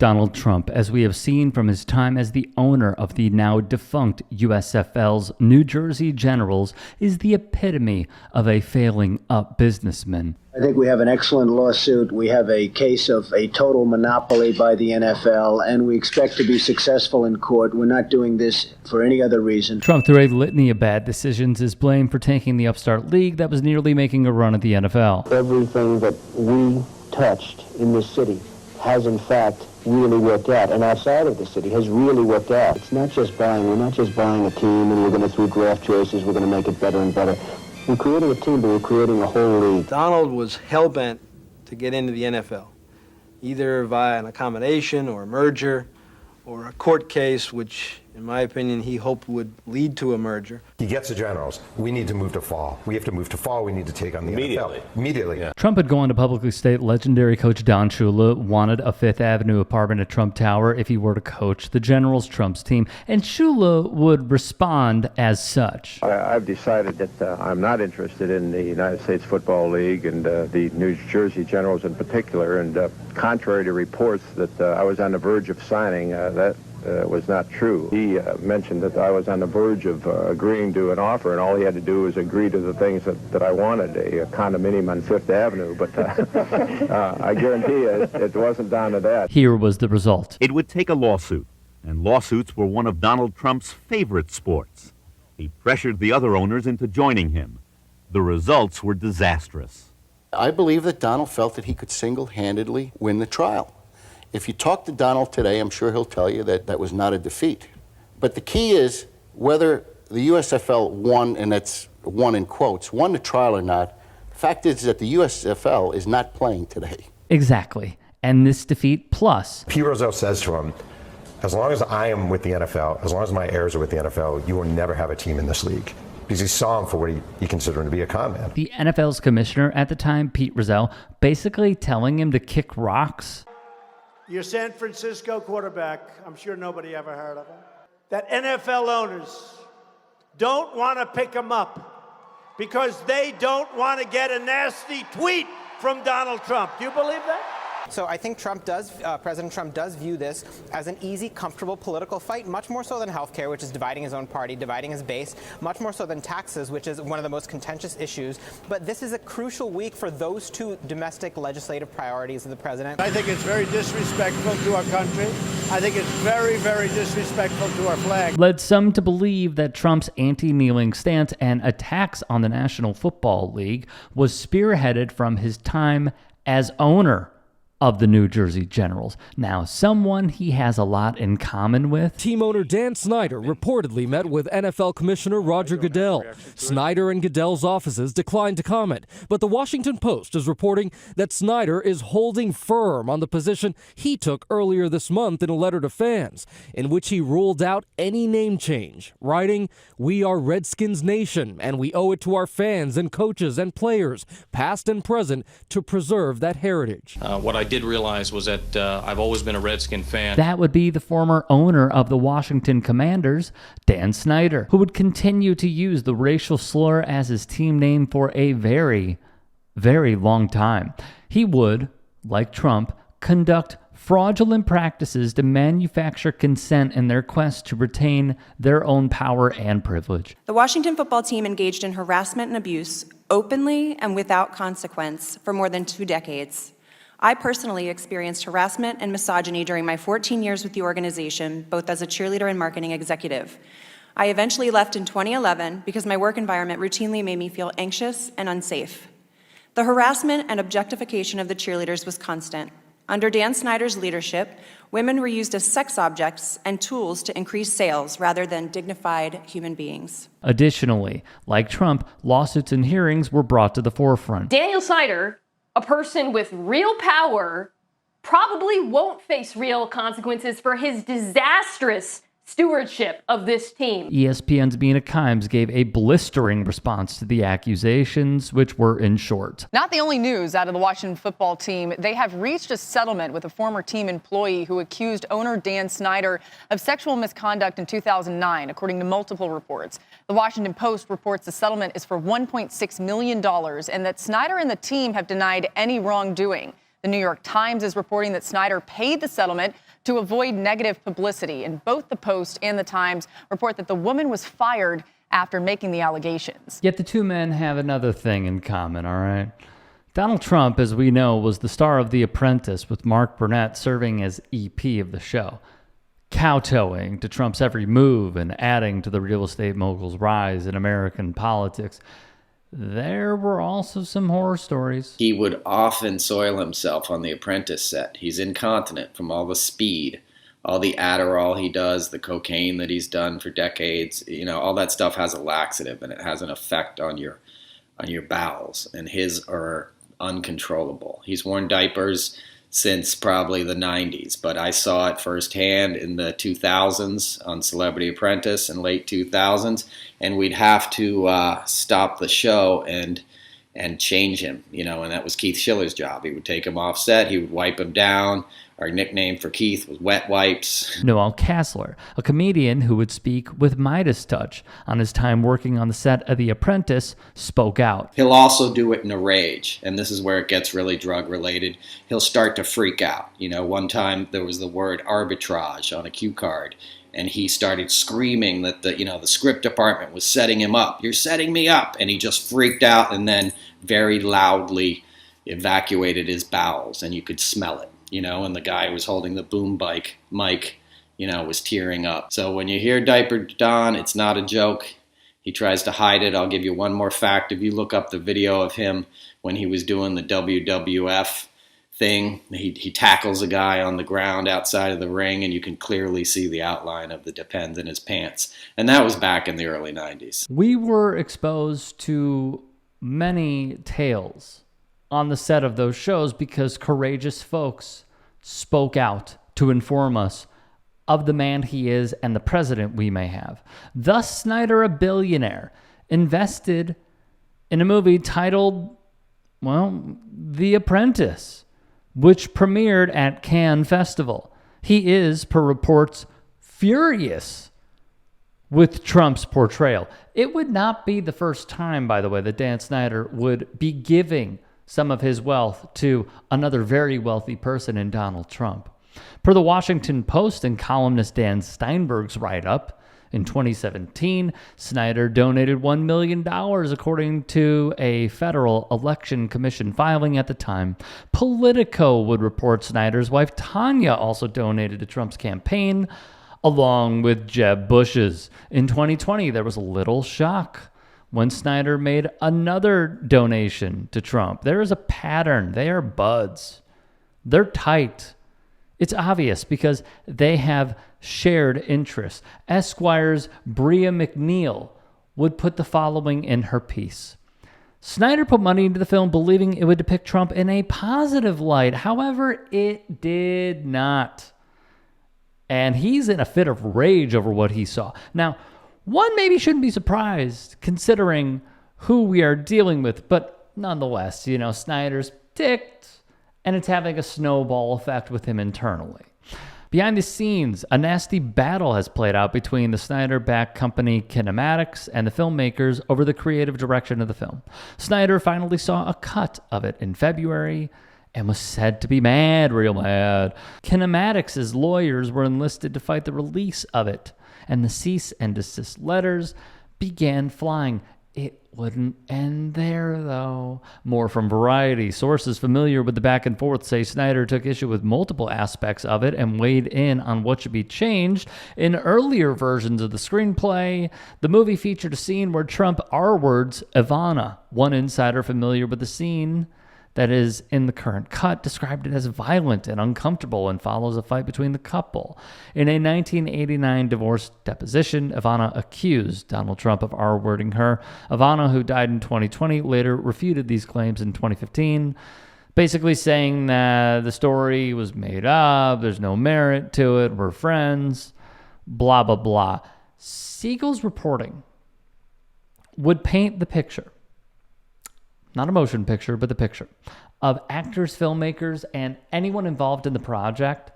Donald Trump, as we have seen from his time as the owner of the now defunct USFL's New Jersey Generals, is the epitome of a failing up businessman. I think we have an excellent lawsuit. We have a case of a total monopoly by the NFL, and we expect to be successful in court. We're not doing this for any other reason. Trump, through a litany of bad decisions, is blamed for tanking the upstart league that was nearly making a run at the NFL. Everything that we touched in this city has, in fact, really worked out, and outside of the city has really worked out. It's not just buying. We're not just buying a team and we're going to, through draft choices, we're going to make it better and better. We're creating a team, but we're creating a whole league. Donald was hell-bent to get into the NFL, either via an accommodation or a merger or a court case, which, in my opinion, he hoped would lead to a merger. He gets the Generals. We need to move to fall. We have to move to fall. We need to take on the NFL. Immediately. Yeah. Trump had gone on to publicly state legendary coach Don Shula wanted a Fifth Avenue apartment at Trump Tower if he were to coach the Generals, Trump's team, and Shula would respond as such. I've decided that I'm not interested in the United States Football League and the New Jersey Generals in particular, and contrary to reports that I was on the verge of signing, that was not true. He mentioned that I was on the verge of agreeing to an offer, and all he had to do was agree to the things that I wanted, a condominium on Fifth Avenue. But I guarantee you, it wasn't down to that. Here was the result. It would take a lawsuit, and lawsuits were one of Donald Trump's favorite sports. He pressured the other owners into joining him. The results were disastrous. I believe that Donald felt that he could single-handedly win the trial. If you talk to Donald today, I'm sure he'll tell you that that was not a defeat. But the key is whether the USFL won, and that's won in quotes, won the trial or not. The fact is that the USFL is not playing today. Exactly. And this defeat plus. Pete Rozelle says to him, as long as I am with the NFL, as long as my heirs are with the NFL, you will never have a team in this league. Because he saw him for what he considered him to be, a con man. The NFL's commissioner at the time, Pete Rozelle, basically telling him to kick rocks. Your San Francisco quarterback, I'm sure nobody ever heard of him, that NFL owners don't want to pick him up because they don't want to get a nasty tweet from Donald Trump. Do you believe that? So I think President Trump does view this as an easy, comfortable political fight, much more so than healthcare, which is dividing his own party, dividing his base, much more so than taxes, which is one of the most contentious issues. But this is a crucial week for those two domestic legislative priorities of the president. I think it's very disrespectful to our country. I think it's very, very disrespectful to our flag. Led some to believe that Trump's anti-kneeling stance and attacks on the National Football League was spearheaded from his time as owner of the New Jersey Generals. Now, someone he has a lot in common with. Team owner Dan Snyder reportedly met with NFL Commissioner Roger Goodell. Snyder and Goodell's offices declined to comment, but the Washington Post is reporting that Snyder is holding firm on the position he took earlier this month in a letter to fans, in which he ruled out any name change, writing, "We are Redskins Nation, and we owe it to our fans and coaches and players, past and present, to preserve that heritage." What I did realize was that I've always been a Redskin fan. That would be the former owner of the Washington Commanders, Dan Snyder, who would continue to use the racial slur as his team name for a very, very long time. He would, like Trump, conduct fraudulent practices to manufacture consent in their quest to retain their own power and privilege. The Washington football team engaged in harassment and abuse openly and without consequence for more than 2 decades. I personally experienced harassment and misogyny during my 14 years with the organization, both as a cheerleader and marketing executive. I eventually left in 2011 because my work environment routinely made me feel anxious and unsafe. The harassment and objectification of the cheerleaders was constant. Under Dan Snyder's leadership, women were used as sex objects and tools to increase sales rather than dignified human beings. Additionally, like Trump, lawsuits and hearings were brought to the forefront. Daniel Snyder, a person with real power, probably won't face real consequences for his disastrous stewardship of this team. ESPN's Mina Kimes gave a blistering response to the accusations, which were in short. Not the only news out of the Washington football team. They have reached a settlement with a former team employee who accused owner Dan Snyder of sexual misconduct in 2009, according to multiple reports. The Washington Post reports the settlement is for $1.6 million and that Snyder and the team have denied any wrongdoing. The New York Times is reporting that Snyder paid the settlement to avoid negative publicity. And both the Post and the Times report that the woman was fired after making the allegations. Yet the two men have another thing in common, all right? Donald Trump, as we know, was the star of The Apprentice, with Mark Burnett serving as EP of the show, kowtowing to Trump's every move and adding to the real estate mogul's rise in American politics. There were also some horror stories. He would often soil himself on The Apprentice set. He's incontinent from all the speed, all the Adderall he does, the cocaine that he's done for decades. You know, all that stuff has a laxative, and it has an effect on your bowels, and his are uncontrollable. He's worn diapers since probably the 90s, but I saw it firsthand in the 2000s on Celebrity Apprentice in late 2000s, and we'd have to stop the show and change him, you know, and that was Keith Schiller's job. He would take him off set, he would wipe him down. Our nickname for Keith was Wet Wipes. Noel Kassler, a comedian who would speak with Midas touch on his time working on the set of The Apprentice, spoke out. He'll also do it in a rage, and this is where it gets really drug-related. He'll start to freak out. You know, one time there was the word arbitrage on a cue card, and he started screaming that the script department was setting him up. You're setting me up! And he just freaked out and then very loudly evacuated his bowels, and you could smell it. You know, and the guy who was holding the boom mic, you know, was tearing up. So when you hear Diaper Don, it's not a joke. He tries to hide it. I'll give you one more fact. If you look up the video of him when he was doing the WWF thing, he tackles a guy on the ground outside of the ring, and you can clearly see the outline of the Depends in his pants. And that was back in the early 90s. We were exposed to many tales on the set of those shows because courageous folks spoke out to inform us of the man he is and the president we may have. Thus, Snyder, a billionaire, invested in a movie titled, well, The Apprentice, which premiered at Cannes Festival. He is, per reports, furious with Trump's portrayal. It would not be the first time, by the way, that Dan Snyder would be giving some of his wealth to another very wealthy person in Donald Trump. Per the Washington Post and columnist Dan Steinberg's write-up, in 2017, Snyder donated $1 million, according to a federal election commission filing at the time. Politico would report Snyder's wife, Tanya, also donated to Trump's campaign, along with Jeb Bush's. In 2020, there was a little shock when Snyder made another donation to Trump. There is a pattern. They are buds. They're tight. It's obvious because they have shared interests. Esquire's Bria McNeil would put the following in her piece. Snyder put money into the film believing it would depict Trump in a positive light. However, it did not. And he's in a fit of rage over what he saw. Now, one maybe shouldn't be surprised considering who we are dealing with, but nonetheless, you know, Snyder's ticked and it's having a snowball effect with him internally. Behind the scenes, a nasty battle has played out between the Snyder-backed company Kinematics and the filmmakers over the creative direction of the film. Snyder finally saw a cut of it in February and was said to be mad, real mad. Kinematics' lawyers were enlisted to fight the release of it, and the cease and desist letters began flying. It wouldn't end there, though. More from Variety. Sources familiar with the back and forth say Snyder took issue with multiple aspects of it and weighed in on what should be changed. In earlier versions of the screenplay, the movie featured a scene where Trump R-words Ivana. One insider familiar with the scene that is in the current cut described it as violent and uncomfortable and follows a fight between the couple. In a 1989 divorce deposition, Ivana accused Donald Trump of R-wording her. Ivana, who died in 2020, later refuted these claims in 2015, basically saying that the story was made up, there's no merit to it, we're friends, blah, blah, blah. Siegel's reporting would paint the picture, not a motion picture, but the picture of actors, filmmakers, and anyone involved in the project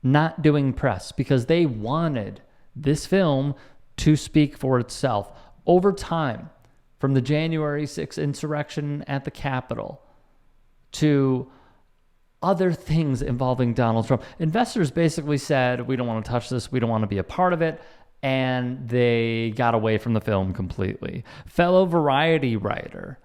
not doing press because they wanted this film to speak for itself. Over time, from the January 6th insurrection at the Capitol to other things involving Donald Trump. Investors basically said, we don't want to touch this, we don't want to be a part of it, and they got away from the film completely. Fellow Variety writer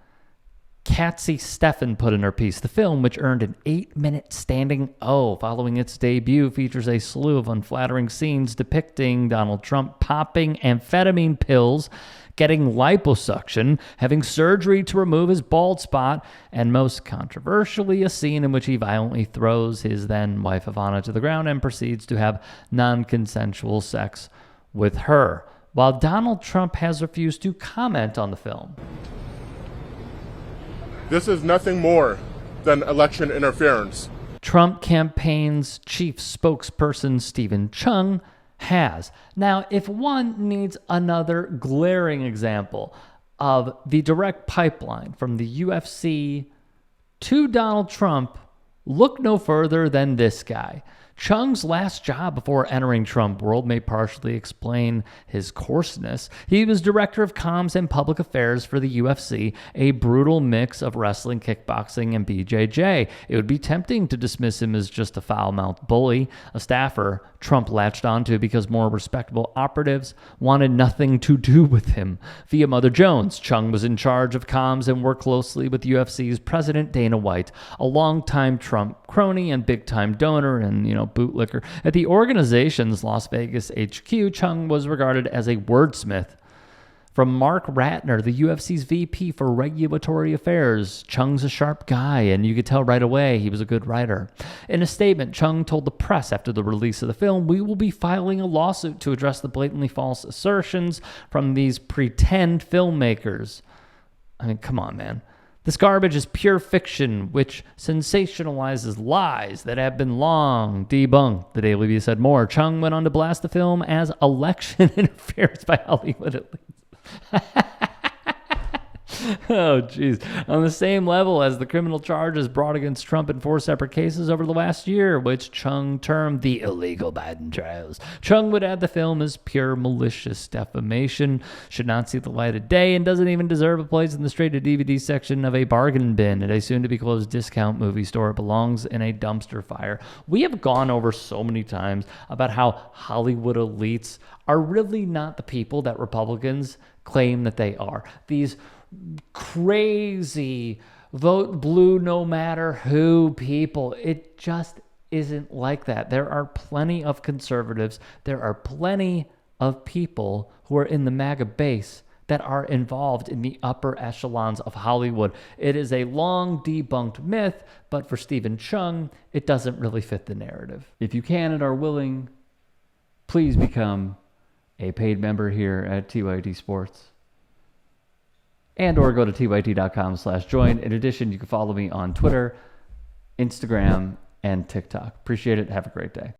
Katzy Steffen put in her piece, the film, which earned an 8-minute standing O following its debut, features a slew of unflattering scenes depicting Donald Trump popping amphetamine pills, getting liposuction, having surgery to remove his bald spot, and most controversially, a scene in which he violently throws his then wife Ivana to the ground and proceeds to have non-consensual sex with her, while Donald Trump has refused to comment on the film. This is nothing more than election interference. Trump campaign's chief spokesperson, Stephen Chung, has. Now, if one needs another glaring example of the direct pipeline from the UFC to Donald Trump, look no further than this guy. Chung's last job before entering Trump world may partially explain his coarseness. He was director of comms and public affairs for the UFC, a brutal mix of wrestling, kickboxing, and BJJ. It would be tempting to dismiss him as just a foul-mouthed bully, a staffer Trump latched onto because more respectable operatives wanted nothing to do with him. Via Mother Jones, Chung was in charge of comms and worked closely with UFC's president Dana White, a longtime Trump crony and big-time donor and, bootlicker. At the organization's Las Vegas HQ, Chung was regarded as a wordsmith. From Mark Ratner, the UFC's VP for Regulatory Affairs, Chung's a sharp guy, and you could tell right away he was a good writer. In a statement, Chung told the press after the release of the film, "We will be filing a lawsuit to address the blatantly false assertions from these pretend filmmakers." I mean, come on, man. This garbage is pure fiction, which sensationalizes lies that have been long debunked. The Daily Beast said more. Chung went on to blast the film as election interference by Hollywood elites. Oh, jeez. On the same level as the criminal charges brought against Trump in 4 separate cases over the last year, which Chung termed the illegal Biden trials. Chung would add the film as pure malicious defamation, should not see the light of day, and doesn't even deserve a place in the straight-to-DVD section of a bargain bin at a soon-to-be-closed discount movie store. It belongs in a dumpster fire. We have gone over so many times about how Hollywood elites are really not the people that Republicans claim that they are. These crazy vote blue no matter who people. It just isn't like that. There are plenty of conservatives. There are plenty of people who are in the MAGA base that are involved in the upper echelons of Hollywood. It is a long debunked myth, but for Stephen Chung, it doesn't really fit the narrative. If you can and are willing, please become a paid member here at TYT Sports. And or go to tyt.com/join. In addition, you can follow me on Twitter, Instagram, and TikTok. Appreciate it. Have a great day.